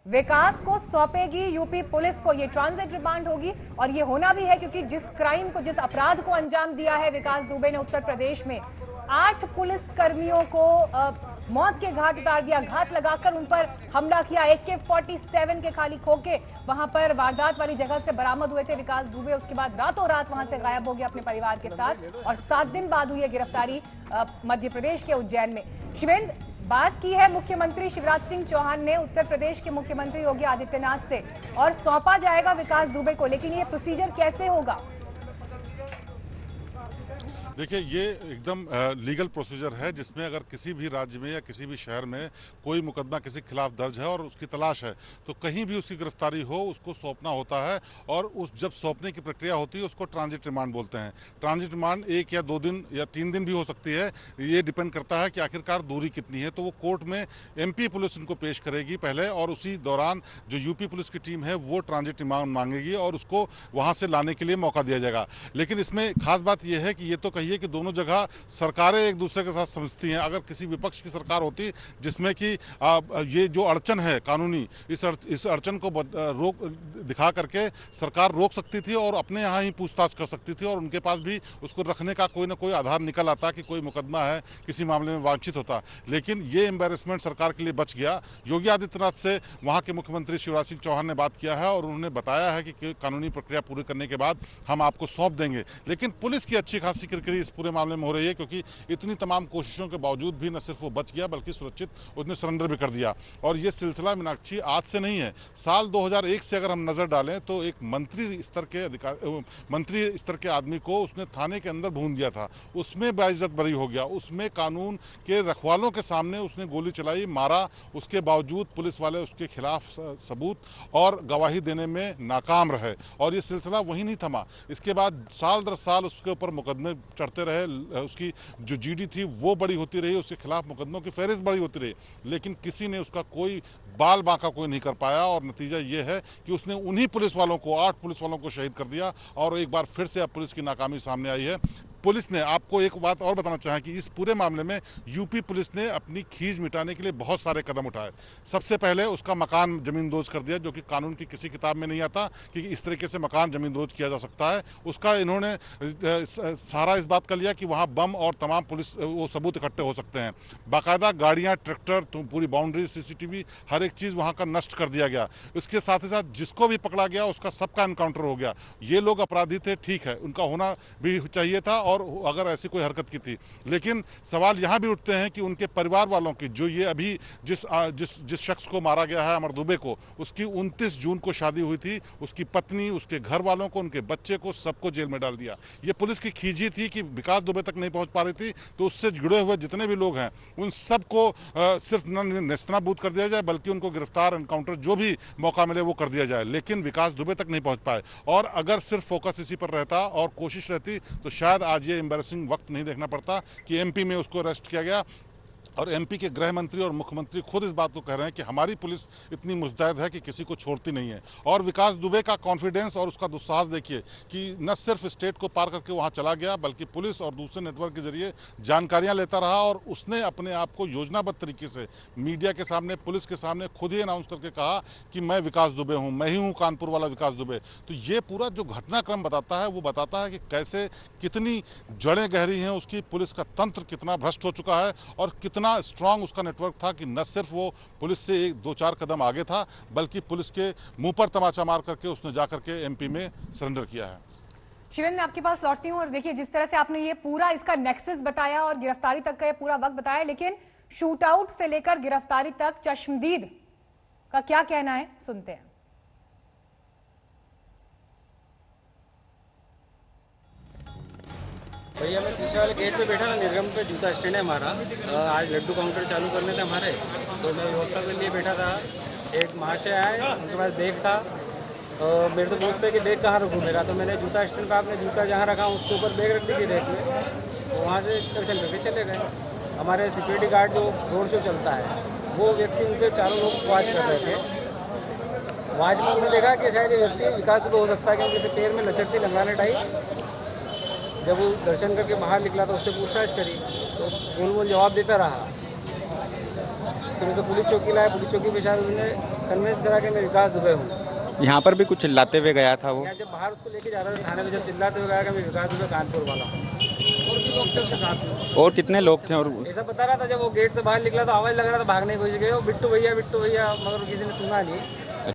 विकास को सौंपेगी UP police को। ये ट्रांजिट रिमांड होगी और ये होना भी है क्योंकि जिस क्राइम को, जिस अपराध को अंजाम दिया है विकास दुबे ने उत्तर प्रदेश में, 8 पुलिस कर्मियों को मौत के घाट उतार दिया, घात लगाकर उन पर हमला किया। AK-47 के खाली खोखे वहां पर वारदात वाली जगह से बरामद हुए थे विकास दुबे। उसके बाद रातों रात वहां से गायब हो गया अपने परिवार के साथ और 7 दिन बाद हुई है गिरफ्तारी मध्य प्रदेश के उज्जैन में। शिवेंद्र, बात की है मुख्यमंत्री शिवराज सिंह चौहान ने उत्तर प्रदेश के मुख्यमंत्री योगी आदित्यनाथ से और सौंपा जाएगा विकास दुबे को, लेकिन ये प्रोसीजर कैसे होगा? देखिए, ये एकदम लीगल प्रोसीजर है जिसमें अगर किसी भी राज्य में या किसी भी शहर में कोई मुकदमा किसी के खिलाफ दर्ज है और उसकी तलाश है तो कहीं भी उसकी गिरफ्तारी हो उसको सौंपना होता है और उस जब सौंपने की प्रक्रिया होती है उसको ट्रांजिट रिमांड बोलते हैं। ट्रांजिट रिमांड 1 या 2 दिन या 3 दिन भी हो सकती है, ये डिपेंड करता है कि आखिरकार दूरी कितनी है। तो वो कोर्ट में MP पुलिस उनको पेश करेगी पहले और उसी दौरान जो UP पुलिस की टीम है वो ट्रांजिट रिमांड मांगेगी और उसको वहाँ से लाने के लिए मौका दिया जाएगा। लेकिन इसमें खास बात यह है कि ये तो कहिए कि दोनों जगह सरकारें एक दूसरे के साथ समझती हैं। अगर किसी विपक्ष की सरकार होती जिसमें कि ये जो अड़चन है कानूनी, इस अड़चन को रोक दिखा करके सरकार रोक सकती थी और अपने यहाँ ही पूछताछ कर सकती थी और उनके पास भी उसको रखने का कोई ना कोई आधार निकल आता कि कोई मुकदमा है, किसी मामले में वांछित होता। लेकिन ये एम्बेरसमेंट सरकार के लिए बच गया। योगी आदित्यनाथ से वहाँ के मुख्यमंत्री शिवराज सिंह चौहान ने बात किया है और उन्होंने बताया है कि कानूनी प्रक्रिया पूरी करने के बाद हम आपको सौंप देंगे। लेकिन पुलिस की अच्छी खासी किरकिरी इस पूरे मामले में हो रही है क्योंकि इतनी तमाम कोशिशों के बावजूद भी न सिर्फ वो बच गया बल्कि सुरक्षित उसने सरेंडर भी कर दिया। और ये सिलसिला मीनाक्षी आज से नहीं है। साल 2001 से अगर हम नजर डालें तो एक मंत्री स्तर के आदमी को उसने थाने के अंदर भून दिया था, उसमें बाइज्जत बरी हो गया, उसमें कानून के रखवालों के सामने उसने गोली चलाई, मारा। उसके बावजूद पुलिस वाले उसके खिलाफ सबूत और गवाही देने में नाकाम रहे और ये सिलसिला वहीं नहीं थमा। इसके बाद साल दर साल उसके ऊपर मुकदमे चढ़ते रहे, उसकी जो GD थी वो बड़ी होती रही, उसके खिलाफ मुकदमों की फहरिस्त बड़ी होती रही, लेकिन किसी ने उसका कोई बाल बांका कोई नहीं कर पाया और नतीजा ये है कि उसने उन्हीं पुलिस वालों को, 8 पुलिस वालों को शहीद कर दिया और एक बार फिर से अब पुलिस की नाकामी सामने आई है। पुलिस ने, आपको एक बात और बताना चाहें कि इस पूरे मामले में UP पुलिस ने अपनी खींच मिटाने के लिए बहुत सारे कदम उठाए। सबसे पहले उसका मकान जमींदोज कर दिया, जो कि कानून की किसी किताब में नहीं आता कि इस तरीके से मकान जमींदोज किया जा सकता है। उसका इन्होंने सहारा इस बात का लिया कि वहाँ बम और तमाम पुलिस वो सबूत इकट्ठे हो सकते हैं। बाकायदा गाड़ियाँ, ट्रैक्टर, पूरी बाउंड्री, CCTV, हर एक चीज़ वहाँ का नष्ट कर दिया गया। इसके साथ ही साथ जिसको भी पकड़ा गया उसका सबका एनकाउंटर हो गया। ये लोग अपराधी थे, ठीक है, उनका होना भी चाहिए था और अगर ऐसी कोई हरकत की थी, लेकिन सवाल यहाँ भी उठते हैं कि उनके परिवार वालों की, जो ये अभी जिस शख्स को मारा गया है अमर दुबे को, उसकी 29 जून को शादी हुई थी, उसकी पत्नी, उसके घर वालों को, उनके बच्चे को, सबको जेल में डाल दिया। ये पुलिस की खींची थी कि विकास दुबे तक नहीं पहुंच पा रही थी तो उससे जुड़े हुए जितने भी लोग हैं उन सबको सिर्फ नेस्तनाबूद कर दिया जाए, बल्कि उनको गिरफ्तार, एनकाउंटर जो भी मौका मिले वो कर दिया जाए। लेकिन विकास दुबे तक नहीं पहुंच पाए और अगर सिर्फ फोकस इसी पर रहता और कोशिश रहती तो शायद आज ये एम्बैरेसिंग वक्त नहीं देखना पड़ता कि MP में उसको अरेस्ट किया गया। और MP के गृह मंत्री और मुख्यमंत्री खुद इस बात को कह रहे हैं कि हमारी पुलिस इतनी मुस्तैद है कि किसी को छोड़ती नहीं है। और विकास दुबे का कॉन्फिडेंस और उसका दुस्साहस देखिए कि न सिर्फ स्टेट को पार करके वहां चला गया बल्कि पुलिस और दूसरे नेटवर्क के जरिए जानकारियां लेता रहा और उसने अपने आप को योजनाबद्ध तरीके से मीडिया के सामने, पुलिस के सामने खुद ही अनाउंस करके कहा कि मैं विकास दुबे हूँ, मैं ही हूँ कानपुर वाला विकास दुबे। तो ये पूरा जो घटनाक्रम बताता है वो बताता है कि कैसे, कितनी जड़ें गहरी हैं उसकी, पुलिस का तंत्र कितना भ्रष्ट हो चुका है और कितना स्ट्रांग उसका नेटवर्क था कि न सिर्फ वो पुलिस से 1-2-4 कदम आगे था बल्कि पुलिस के मुंह पर तमाचा मार करके उसने जाकर के MP में सरेंडर किया है। शिवेंद्र, मैं आपके पास लौटती हूँ और देखिए जिस तरह से आपने ये पूरा इसका नेक्सस बताया और गिरफ्तारी तक का ये पूरा वक्त बताया, लेकिन शूट आउट से लेकर गिरफ्तारी तक चश्मदीद का क्या कहना है, सुनते हैं। भैया, मैं पीछे वाले गेट पे बैठा ना, निर्गम पे जूता स्टैंड है हमारा। आज लड्डू काउंटर चालू करने थे हमारे, तो मैं व्यवस्था के लिए बैठा था। एक महाशय आए, उनके पास बैग था, मेरे से पूछते कि बैग कहाँ रखूँ मेरा, तो मैंने जूता स्टैंड पे आपने जूता जहाँ रखा उसके ऊपर बैग रख दीजिए रेक में, तो वहाँ से दर्शन करके चले गए। हमारे सिक्योरिटी गार्ड जो रोड शो चलता है वो व्यक्ति उनके चारों लोग वॉच कर रहे थे। वॉच में उन्होंने देखा कि शायद ये व्यक्ति विकास तो हो सकता है क्योंकि इसे पैर में लचकती लंगाने टाइप। जब वो दर्शन करके बाहर निकला तो उससे पूछताछ करी तो गोल जवाब देता रहा। फिर उसे पुलिस चौकी लाया, पुलिस चौकी पे शायद उन्होंने कन्विंस करा कि मैं विकास दुबे हूँ। यहाँ पर भी कुछ चिल्लाते हुए गया था वो। यहाँ जब बाहर उसको लेके जा रहा था थाने में, जब चिल्लाते हुए गया कि मैं विकास दुबे कानपुर वाला हूँ। और भी लोग थे उसके साथ में। और कितने लोग थे? और ऐसा बता रहा था, जब वो गेट से बाहर निकला तो आवाज़ लग रहा था भागने की कोशिश की, बिट्टू भैया, मगर किसी ने सुना नहीं।